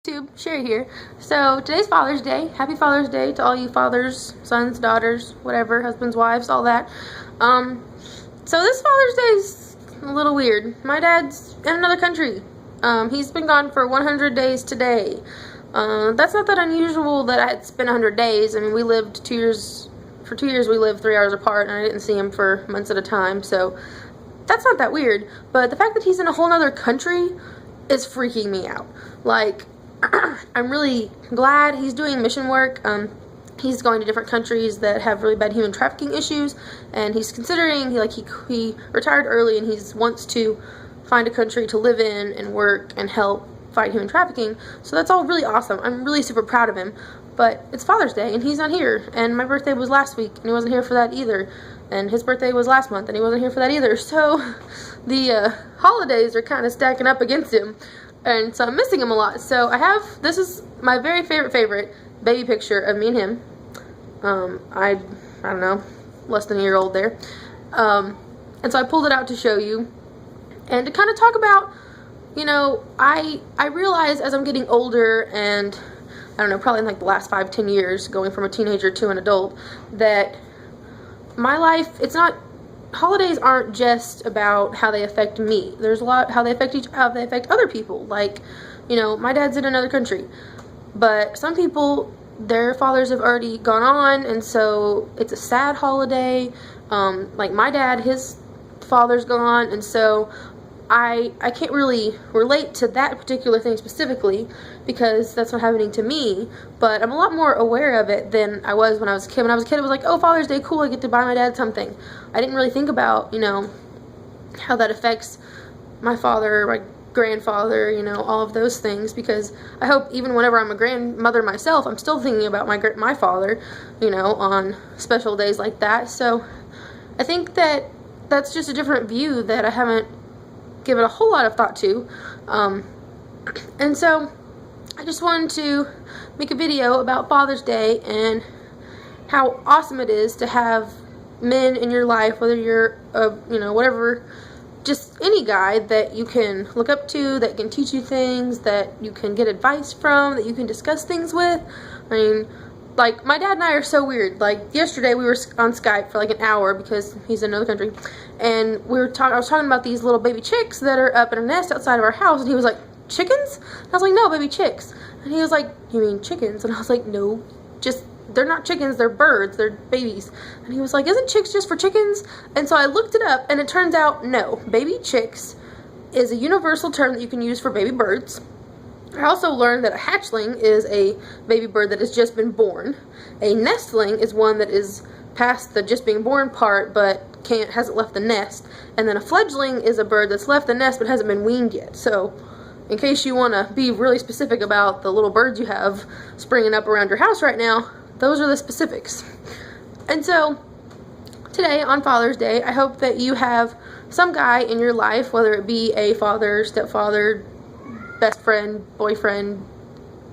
YouTube, Sherry here. So today's Father's Day. Happy Father's Day to all you fathers, sons, daughters, whatever, husbands, wives, all that. So this Father's Day is a little weird. My dad's in another country. He's been gone for 100 days today. That's not that unusual that I had spent 100 days. I mean, we lived 2 years. For 2 years we lived 3 hours apart, and I didn't see him for months at a time. So that's not that weird. But the fact that he's in a whole other country is freaking me out. Like, I'm really glad he's doing mission work. He's going to different countries that have really bad human trafficking issues, and he's considering, he retired early, and he wants to find a country to live in and work and help fight human trafficking. So that's all really awesome. I'm really super proud of him. But it's Father's Day, and he's not here, and my birthday was last week, and he wasn't here for that either, and his birthday was last month, and he wasn't here for that either. So the holidays are kind of stacking up against him. And so I'm missing him a lot. So this is my very favorite baby picture of me and him. I don't know, less than a year old there. And so I pulled it out to show you and to kind of talk about, you know, I realize as I'm getting older, and I don't know, probably in like the last 5-10 years, going from a teenager to an adult, that my life, holidays aren't just about how they affect me. There's a lot how they affect other people. Like, you know, my dad's in another country, but some people, their fathers have already gone on, and so it's a sad holiday. Like my dad, his father's gone, and so I can't really relate to that particular thing specifically because that's not happening to me, but I'm a lot more aware of it than I was when I was a kid. When I was a kid, it was like, oh, Father's Day, cool, I get to buy my dad something. I didn't really think about, you know, how that affects my father, my grandfather, you know, all of those things, because I hope even whenever I'm a grandmother myself, I'm still thinking about my father, you know, on special days like that. So I think that that's just a different view that I haven't given a whole lot of thought to. And so I just wanted to make a video about Father's Day and how awesome it is to have men in your life, whether you're you know, whatever, just any guy that you can look up to, that can teach you things, that you can get advice from, that you can discuss things with. I mean, like, my dad and I are so weird. Like, yesterday we were on Skype for like an hour because he's in another country, and I was talking about these little baby chicks that are up in a nest outside of our house, and he was like, chickens? And I was like, no, baby chicks. And he was like, you mean chickens? And I was like, no, they're not chickens, they're birds, they're babies. And he was like, isn't chicks just for chickens? And so I looked it up, and it turns out, no, baby chicks is a universal term that you can use for baby birds. I also learned that a hatchling is a baby bird that has just been born. A nestling is one that is past the just being born part but hasn't left the nest. And then a fledgling is a bird that's left the nest but hasn't been weaned yet. So in case you want to be really specific about the little birds you have springing up around your house right now, those are the specifics. And so today on Father's Day, I hope that you have some guy in your life, whether it be a father, stepfather, best friend, boyfriend,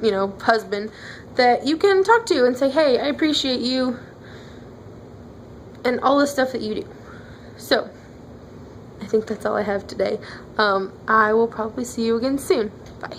you know, husband, that you can talk to and say, hey, I appreciate you, and all the stuff that you do. So I think that's all I have today. I will probably see you again soon. Bye.